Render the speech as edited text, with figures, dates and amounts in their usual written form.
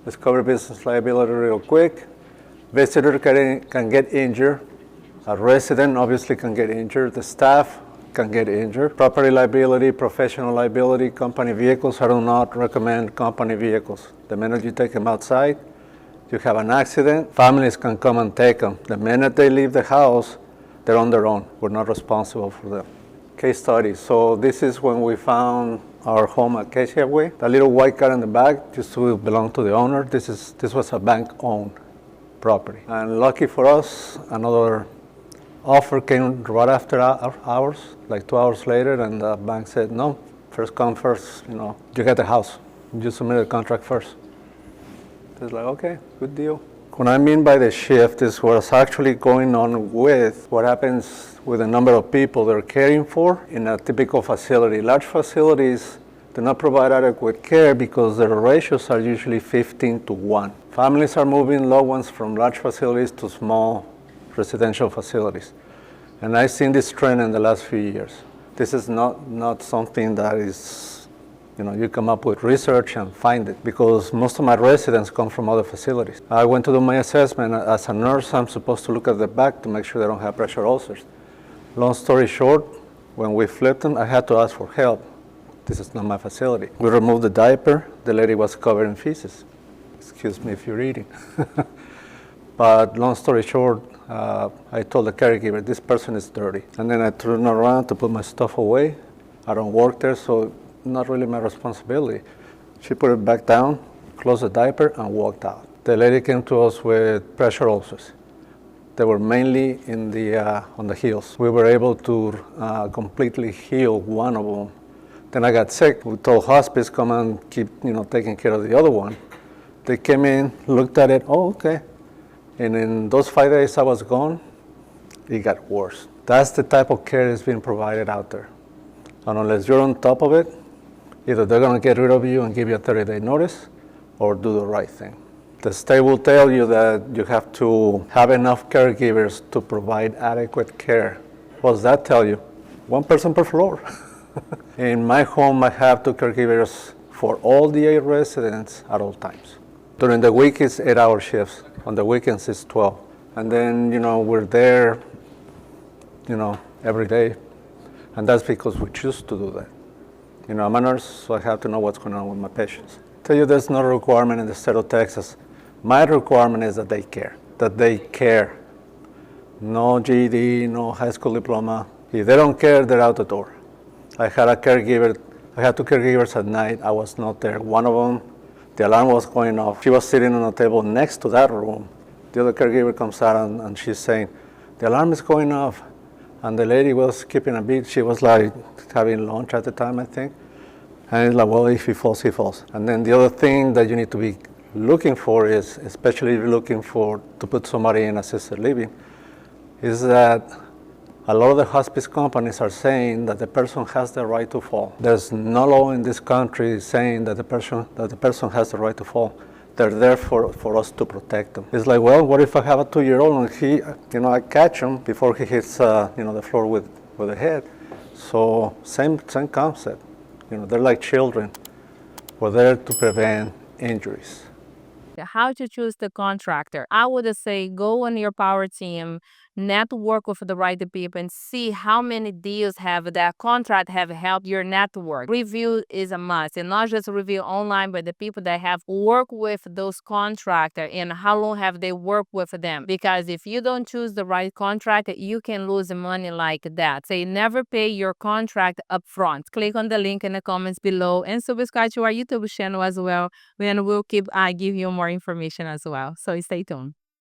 Let's cover business liability real quick. Visitor can get injured. A resident obviously can get injured. The staff can get injured. Property liability, professional liability, company vehicles. I do not recommend company vehicles. The minute you take them outside, you have an accident, families can come and take them. The minute they leave the house, they're on their own. We're not responsible for them. Case study. So this is when we found our home at Acacia Way. The little white car in the back used to belong to the owner. This was a bank-owned property. And lucky for us, another offer came right after ours, like 2 hours later, and the bank said, no, first come first, you get the house. You submit the contract first. It's like, okay, good deal. What I mean by the shift is what's actually going on with what happens with the number of people they're caring for in a typical facility. Large facilities do not provide adequate care because their ratios are usually 15-1. Families are moving loved ones from large facilities to small residential facilities. And I've seen this trend in the last few years. This is not something that is, you come up with research and find it, because most of my residents come from other facilities. I went to do my assessment. As a nurse, I'm supposed to look at the back to make sure they don't have pressure ulcers. Long story short, when we flipped them, I had to ask for help. This is not my facility. We removed the diaper. The lady was covered in feces. Excuse me if you're eating. But long story short, I told the caregiver, this person is dirty. And then I turned around to put my stuff away. I don't work there, so not really my responsibility. She put it back down, closed the diaper, and walked out. The lady came to us with pressure ulcers. They were mainly on the heels. We were able to completely heal one of them. Then I got sick. We told hospice, come and keep taking care of the other one. They came in, looked at it, oh, okay. And in those 5 days I was gone, it got worse. That's the type of care that's being provided out there. And unless you're on top of it, either they're going to get rid of you and give you a 30-day notice, or do the right thing. The state will tell you that you have to have enough caregivers to provide adequate care. What does that tell you? One person per floor. In my home, I have 2 caregivers for all the 8 residents at all times. During the week, it's 8-hour shifts. On the weekends, it's 12. And then, we're there, every day. And that's because we choose to do that. I'm a nurse, so I have to know what's going on with my patients. Tell you there's no requirement in the state of Texas. My requirement is that they care. No GED, no high school diploma. If they don't care, they're out the door. I had 2 caregivers at night. I was not there. One of them, the alarm was going off. She was sitting on a table next to that room. The other caregiver comes out and she's saying, the alarm is going off. And the lady was keeping a beat. She was like having lunch at the time, I think. And it's like, well, if he falls, he falls. And then the other thing that you need to be looking for is, especially if you're looking to put somebody in assisted living, is that a lot of the hospice companies are saying that the person has the right to fall. There's no law in this country saying that the person has the right to fall. They're there for us to protect them. It's like, well, what if I have a 2-year-old and I catch him before he hits, the floor with the head? So same concept. They're like children. We're there to prevent injuries. How to choose the contractor? I would say go on your power team, network with the right people, and see how many deals have that contract have helped your network. Review is a must, and not just review online, but the people that have worked with those contractors and how long have they worked with them. Because if you don't choose the right contractor, you can lose money like that. Say never pay your contract up front. Click on the link in the comments below and subscribe to our YouTube channel as well, and we'll keep give you more information as well. So stay tuned.